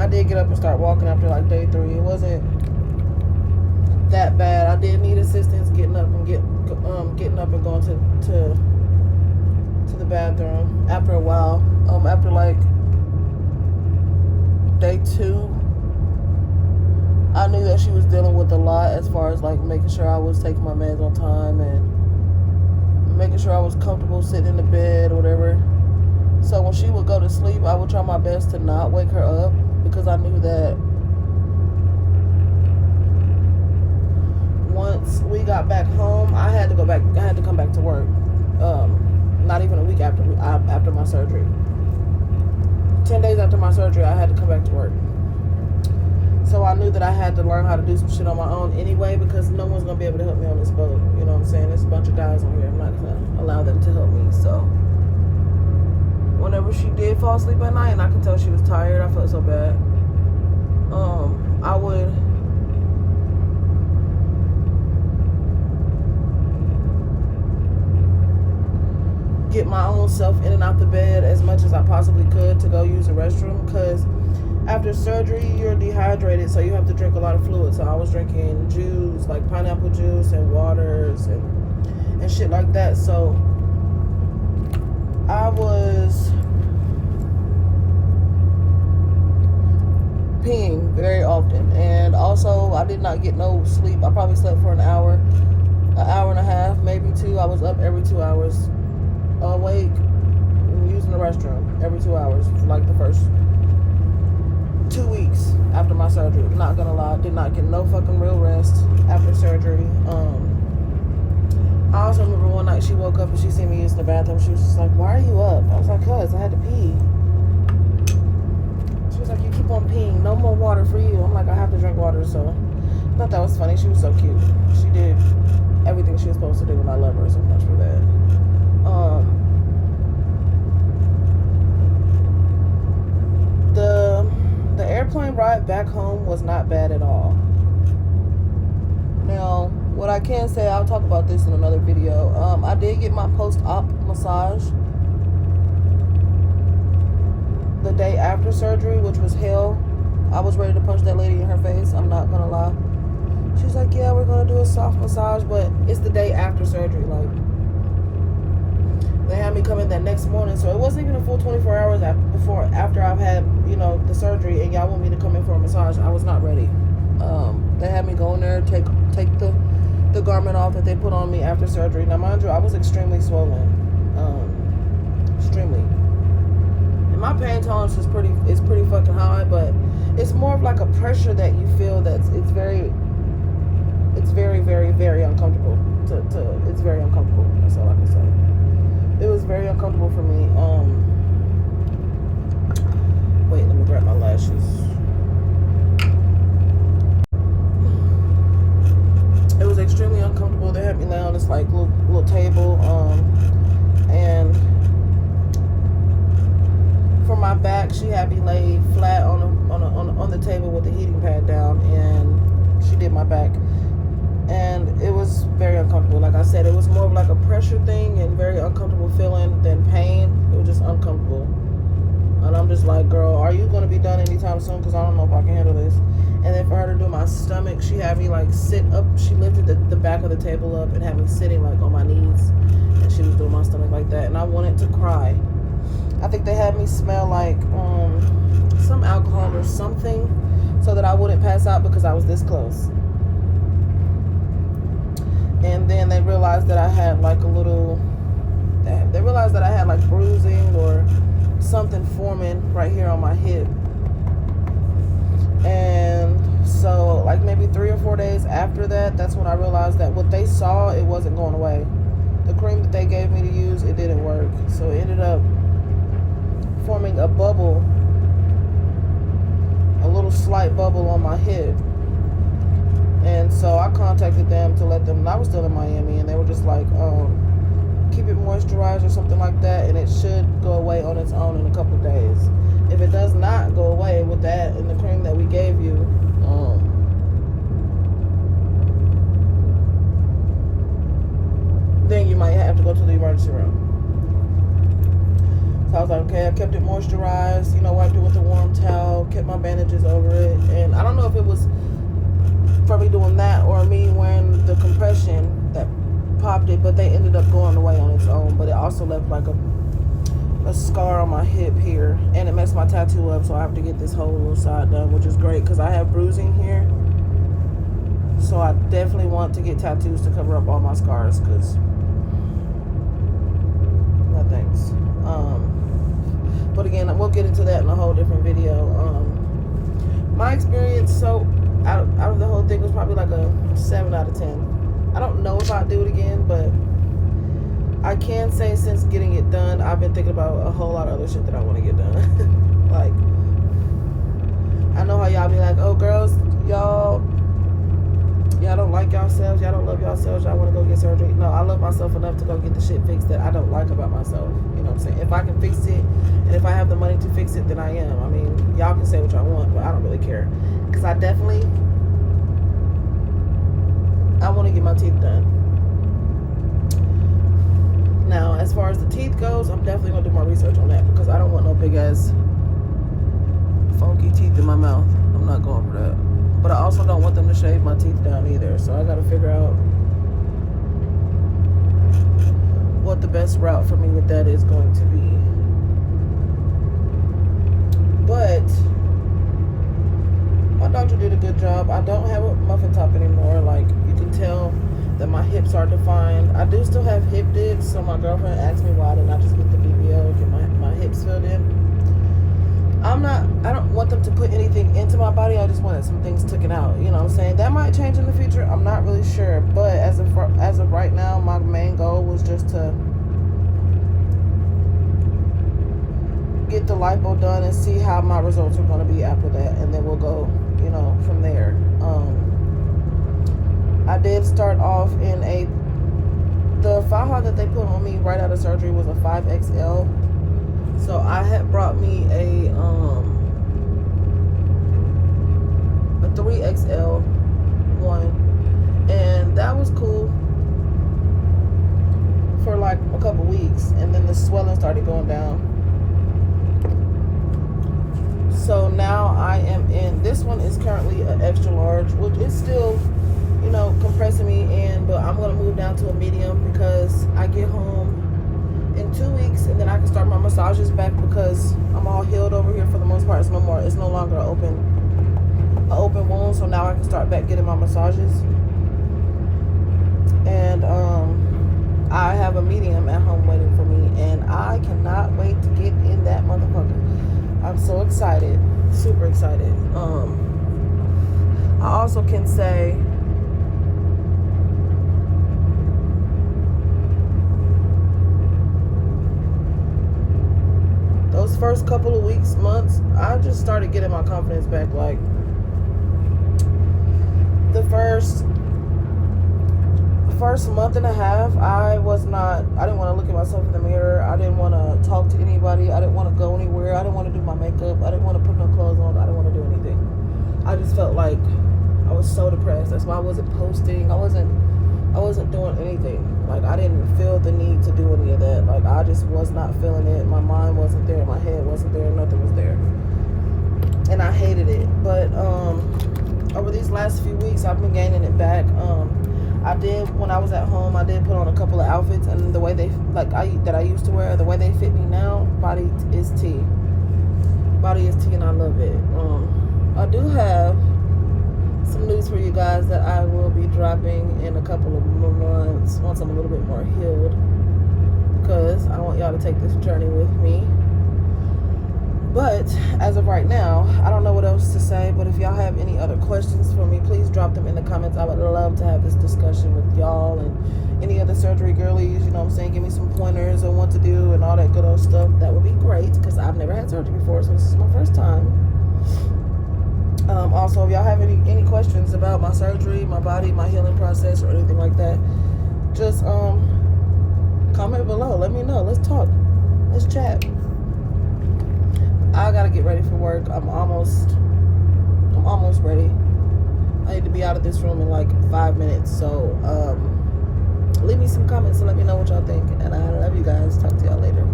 did get up and start walking after like day 3. It wasn't that bad. I did need assistance getting up and going to the bathroom after a while. After like day 2, I knew that she was dealing with a lot as far as like making sure I was taking my meds on time and making sure I was comfortable sitting in the bed or whatever. So when she would go to sleep, I would try my best to not wake her up because I knew that once we got back home, I had to come back to work. Not even a week after my surgery. 10 days after my surgery, I had to come back to work. So I knew that I had to learn how to do some shit on my own anyway because no one's going to be able to help me on this boat. You know what I'm saying? There's a bunch of guys on here. I'm not going to allow them to help me. So whenever she did fall asleep at night and I could tell she was tired, I felt so bad. I would get my own self in and out the bed as much as I possibly could to go use the restroom because after surgery you're dehydrated, so you have to drink a lot of fluid. So I was drinking juice, like pineapple juice and waters and shit like that. So I was peeing very often, and also I did not get no sleep. I probably slept for an hour and a half, maybe 2. I was up every 2 hours, awake, using the restroom every 2 hours for like the first 2 weeks after my surgery. Not gonna lie, did not get no fucking real rest after surgery. I also remember one night she woke up and she seen me use the bathroom. She was just like, "Why are you up?" I was like, "Cuz I had to pee." She was like, "You keep on peeing. No more water for you." I'm like, "I have to drink water." So I thought that was funny. She was so cute. She did everything she was supposed to do, and I love her so much for that. The airplane ride back home was not bad at all. Now, what I can say, I'll talk about this in another video. I did get my post-op massage the day after surgery, which was hell. I was ready to punch that lady in her face. I'm not gonna lie. She's like, "Yeah, we're gonna do a soft massage," but it's the day after surgery. Like, they had me come in that next morning, so it wasn't even a full 24 hours after I've had, the surgery, and y'all want me to come in for a massage. I was not ready. They had me go in there, take the garment off that they put on me after surgery. Now, mind you, I was extremely swollen, extremely. And my pain tolerance is pretty fucking high, but it's more of like a pressure that you feel it's very, very, very uncomfortable. It's very uncomfortable. That's all I can say. It was very uncomfortable for me. Wait, let me grab my lashes. It was extremely uncomfortable. They had me lay on this like little table, and for my back, she had me lay flat on the table with the heating pad down, and she did my back, and it was very uncomfortable. Like I said, it was more of like a pressure thing and very uncomfortable feeling than pain. It was just uncomfortable, and I'm just like, "Girl, are you gonna be done anytime soon? Because I don't know if I can handle this." And then for her to do my stomach, she had me like sit up. She lifted the back of the table up and had me sitting like on my knees, and she was doing my stomach like that, and I wanted to cry. I think they had me smell like some alcohol or something so that I wouldn't pass out because I was this close. And then they realized that I had like like bruising or something forming right here on my hip. And so like maybe 3 or 4 days after that, that's when I realized that what they saw, it wasn't going away. The cream that they gave me to use, it didn't work. So it ended up forming a bubble, a little slight bubble on my hip. And so I contacted them to let them, I was still in Miami, and they were just like, keep it moisturized or something like that, and it should go away on its own in a couple of days. If it does not go away with that and the cream that we gave you, then you might have to go to the emergency room. So I was like, okay, I kept it moisturized, wiped it with a warm towel, kept my bandages stitches over it. And I don't know if it was for me doing that or me wearing the compression that popped it, but they ended up going away on its own. But it also left like a scar on my hip here, and it messed my tattoo up, so I have to get this whole little side done, which is great because I have bruising here. So I definitely want to get tattoos to cover up all my scars, because no thanks. But again, we'll get into that in a whole different video. My experience, so out of the whole thing, was probably like a 7 out of 10. I don't know if I'd do it again, but I can say since getting it done, I've been thinking about a whole lot of other shit that I want to get done. Like, I know how y'all be like, oh, girls, y'all don't like yourselves, y'all don't love yourselves, y'all want to go get surgery. No, I love myself enough to go get the shit fixed that I don't like about myself. You know what I'm saying? If I can fix it, and if I have the money to fix it, then I am. I mean, y'all can say what y'all want, but I don't really care. Because I want to get my teeth done. Now, as far as the teeth goes, I'm definitely going to do more research on that, because I don't want no big-ass funky teeth in my mouth. I'm not going for that. But I also don't want them to shave my teeth down either, so I got to figure out what the best route for me with that is going to be. But my doctor did a good job. I don't have a muffin top anymore. Like, you can tell that my hips are defined. I do still have hip dips, so my girlfriend asked me why I did not just get the BBL, get my hips filled in. I don't want them to put anything into my body. I just wanted some things taken out. You know what I'm saying? That might change in the future. I'm not really sure. But as of right now, my main goal was just to get the lipo done and see how my results are going to be after that. And then we'll go, you know, from there. I did start off in the faja that they put on me right out of surgery was a 5XL. So I had brought me a 3XL one, and that was cool for like a couple weeks, and then the swelling started going down. So now I am in, this one is currently an extra large, which is still, you know, compressing me in, but I'm going to move down to a medium because I get home in 2 weeks, and then I can start my massages back because I'm all healed over here for the most part. It's no longer an open wound, so now I can start back getting my massages. And I have a medium at home waiting for me, and I cannot wait to get in that motherfucker. I'm so excited, super excited. I also can say those first couple of weeks, months, I just started getting my confidence back. Like, the first month and a half, I didn't want to look at myself in the mirror. I didn't want to talk to anybody. I didn't want to go anywhere. I didn't want to do my makeup. I didn't want to put no clothes on. I didn't want to do anything. I just felt like I was so depressed. That's why I wasn't posting. I wasn't doing anything. Like, I didn't feel the need to do any of that. Like, I just was not feeling it. My mind wasn't there. My head wasn't there. Nothing was there. And I hated it. But over these last few weeks, I've been gaining it back. When I was at home, I did put on a couple of outfits, and the way that I used to wear, the way they fit me now, body is T. Body is T, and I love it. I do have some news for you guys that I will be dropping in a couple of months once I'm a little bit more healed, because I want y'all to take this journey with me. But as of right now, I don't know what else to say, but if y'all have any other questions for me, please drop them in the comments. I would love to have this discussion with y'all and any other surgery girlies, you know what I'm saying? Give me some pointers on what to do and all that good old stuff. That would be great, because I've never had surgery before, so this is my first time. Also, if y'all have any questions about my surgery, my body, my healing process, or anything like that, just comment below. Let me know. Let's talk. Let's chat. I gotta get ready for work. I'm almost ready. I need to be out of this room in like 5 minutes. So leave me some comments and let me know what y'all think. And I love you guys. Talk to y'all later.